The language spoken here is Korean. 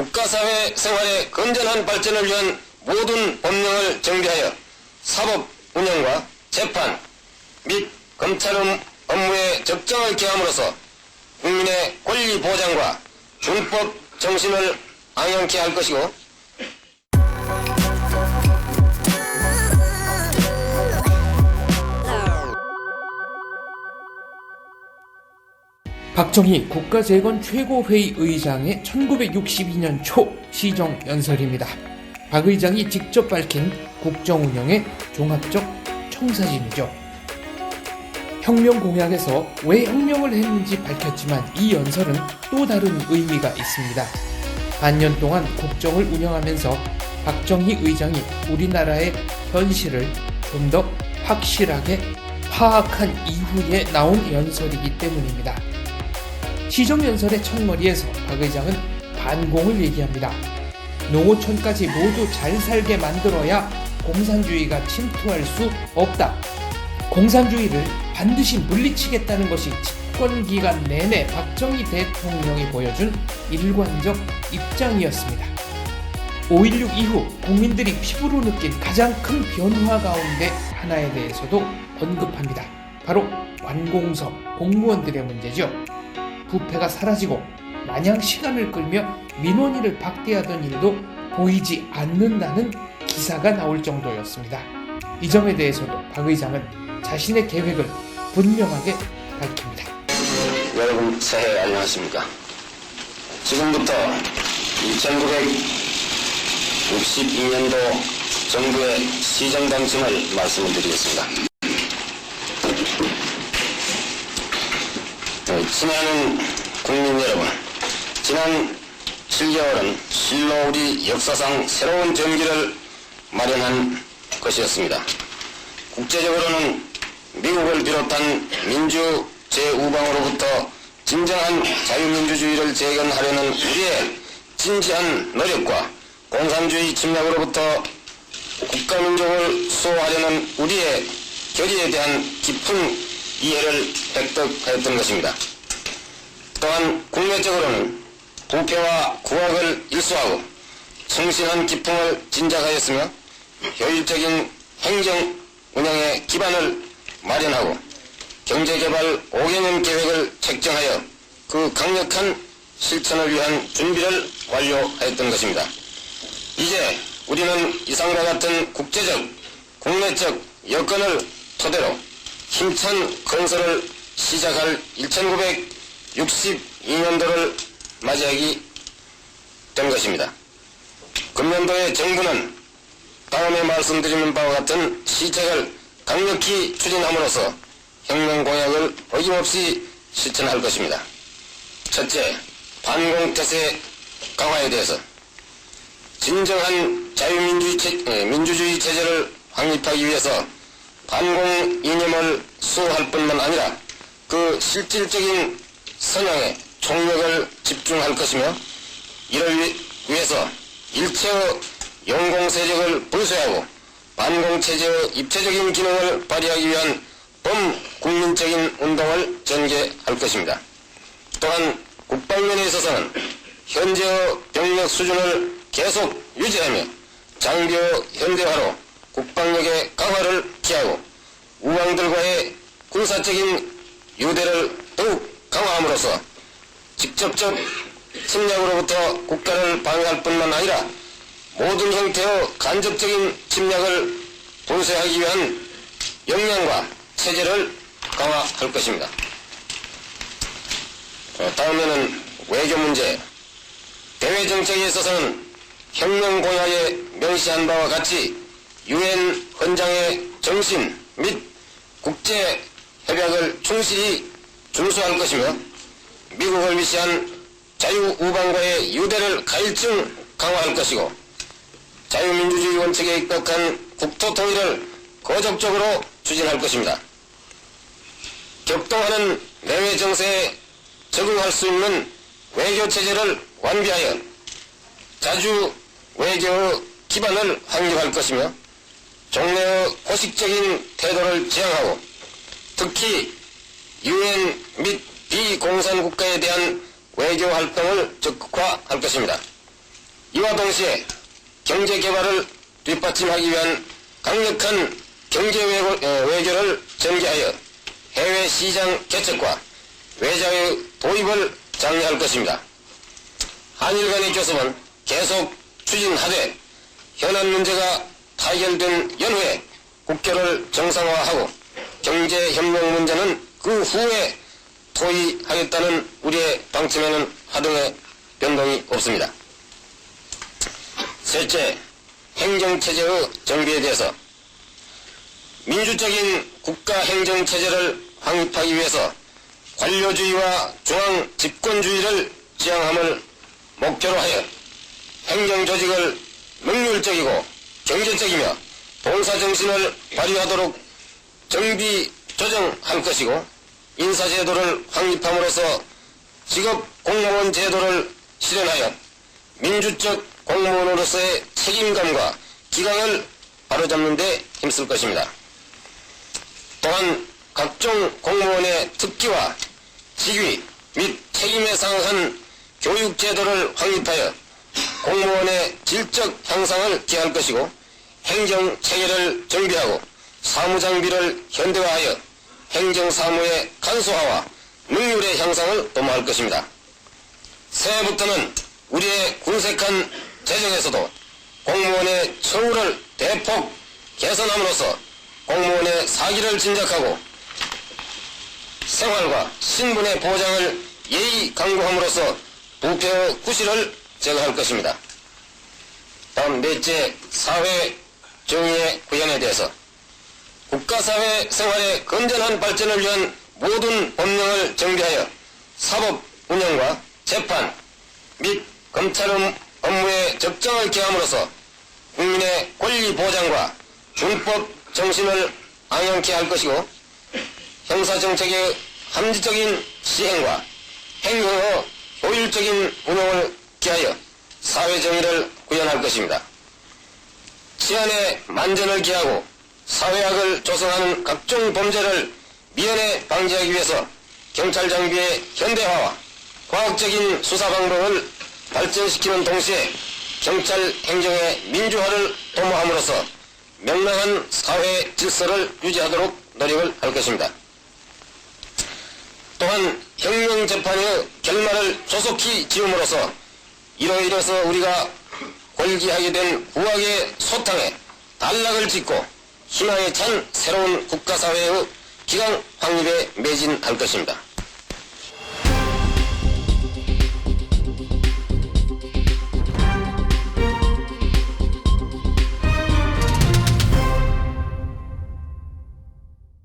국가사회 생활의 건전한 발전을 위한 모든 법령을 정비하여 사법 운영과 재판 및 검찰 업무에 적정을 기함으로써 국민의 권리 보장과 준법 정신을 앙양케 할 것이고, 박정희 국가재건 최고회의 의장의 1962년 초 시정연설입니다. 박 의장이 직접 밝힌 국정운영의 종합적 청사진이죠. 혁명 공약에서 왜 혁명을 했는지 밝혔지만 이 연설은 또 다른 의미가 있습니다. 반년 동안 국정을 운영하면서 박정희 의장이 우리나라의 현실을 좀 더 확실하게 파악한 이후에 나온 연설이기 때문입니다. 시정연설의 첫머리에서 박 의장은 반공을 얘기합니다. 농어촌까지 모두 잘 살게 만들어야 공산주의가 침투할 수 없다. 공산주의를 반드시 물리치겠다는 것이 집권기간 내내 박정희 대통령이 보여준 일관적 입장이었습니다. 5.16 이후 국민들이 피부로 느낀 가장 큰 변화 가운데 하나에 대해서도 언급합니다. 바로 관공서, 공무원들의 문제죠. 부패가 사라지고 마냥 시간을 끌며 민원인을 박대하던 일도 보이지 않는다는 기사가 나올 정도였습니다. 이 점에 대해서도 박 의장은 자신의 계획을 분명하게 밝힙니다. 여러분 새해 안녕하십니까? 지금부터 1962년도 정부의 시정방침을 말씀을 드리겠습니다. 친애하는 국민 여러분, 지난 7개월은 실로 우리 역사상 새로운 전기를 마련한 것이었습니다. 국제적으로는 미국을 비롯한 민주 제5방으로부터 진정한 자유민주주의를 재건하려는 우리의 진지한 노력과 공산주의 침략으로부터 국가민족을 수호하려는 우리의 결의에 대한 깊은 이해를 획득하였던 것입니다. 또한 국내적으로는 부패와 구악을 일소하고 성실한 기풍을 진작하였으며 효율적인 행정 운영의 기반을 마련하고 경제개발 5개년 계획을 책정하여 그 강력한 실천을 위한 준비를 완료하였던 것입니다. 이제 우리는 이상과 같은 국제적, 국내적 여건을 토대로 힘찬 건설을 시작할 1962년도를 맞이하게 된 것입니다. 금년도의 정부는 다음에 말씀드리는 바와 같은 시책을 강력히 추진함으로써 혁명 공약을 어김없이 실천할 것입니다. 첫째, 반공태세 강화에 대해서 진정한 자유민주주의 체제를 확립하기 위해서 반공 이념을 수호할 뿐만 아니라 그 실질적인 선양에 총력을 집중할 것이며, 이를 위해서 일체의 영공세력을 불쇄하고 반공체제의 입체적인 기능을 발휘하기 위한 범국민적인 운동을 전개할 것입니다. 또한 국방면에 있어서는 현재의 병력 수준을 계속 유지하며 장비의 현대화로 국방력의 강화를 기하고 우방들과의 군사적인 유대를 더욱 강화함으로써 직접적 침략으로부터 국가를 방어할 뿐만 아니라 모든 형태의 간접적인 침략을 봉쇄하기 위한 역량과 체제를 강화할 것입니다. 다음에는 외교 문제. 대외 정책에 있어서는 혁명 공약에 명시한 바와 같이 유엔 헌장의 정신 및 국제 협약을 충실히 준수할 것이며, 미국을 위시한 자유우방과의 유대를 가일층 강화할 것이고, 자유민주주의 원칙에 입각한 국토통일을 거적적으로 추진할 것입니다. 격동하는 내외 정세에 적응할 수 있는 외교체제를 완비하여 자주 외교의 기반을 확립할 것이며, 종래의 고식적인 태도를 지향하고 특히 유엔 및 비공산 국가에 대한 외교 활동을 적극화할 것입니다. 이와 동시에 경제 개발을 뒷받침하기 위한 강력한 경제 외교를 전개하여 해외 시장 개척과 외자의 도입을 장려할 것입니다. 한일 간의 교섭은 계속 추진하되 현안 문제가 타결된 연후에 국교를 정상화하고 경제협력 문제는 그 후에 토의하겠다는 우리의 방침에는 하등의 변동이 없습니다. 셋째, 행정체제의 정비에 대해서 민주적인 국가행정체제를 확립하기 위해서 관료주의와 중앙집권주의를 지향함을 목표로 하여 행정조직을 능률적이고 경제적이며 봉사정신을 발휘하도록 정비 조정할 것이고 인사제도를 확립함으로써 직업공무원 제도를 실현하여 민주적 공무원으로서의 책임감과 기강을 바로잡는 데 힘쓸 것입니다. 또한 각종 공무원의 특기와 직위 및 책임에 상응한 교육제도를 확립하여 공무원의 질적 향상을 기할 것이고 행정체계를 정비하고 사무장비를 현대화하여 행정사무의 간소화와 능률의 향상을 도모할 것입니다. 새해부터는 우리의 군색한 재정에서도 공무원의 처우를 대폭 개선함으로써 공무원의 사기를 진작하고 생활과 신분의 보장을 예의 강구함으로써 부패의 구실을 제거할 것입니다. 다음 넷째, 사회 정의의 구현에 대해서 국가사회 생활의 건전한 발전을 위한 모든 법령을 정비하여 사법 운영과 재판 및 검찰 업무에 적정을 기함으로써 국민의 권리 보장과 준법 정신을 안양케 할 것이고 형사정책의 합리적인 시행과 행정의 효율적인 운영을 기하여 사회정의를 구현할 것입니다. 치안의 만전을 기하고 사회학을 조성하는 각종 범죄를 미연에 방지하기 위해서 경찰 장비의 현대화와 과학적인 수사 방법을 발전시키는 동시에 경찰 행정의 민주화를 도모함으로써 명랑한 사회 질서를 유지하도록 노력을 할 것입니다. 또한 혁명재판의 결말을 조속히 지음으로써 이로인해서 우리가 골기하게 된 구악의 소탕에 단락을 짓고 희망에 찬 새로운 국가사회의 기강 확립에 매진할 것입니다.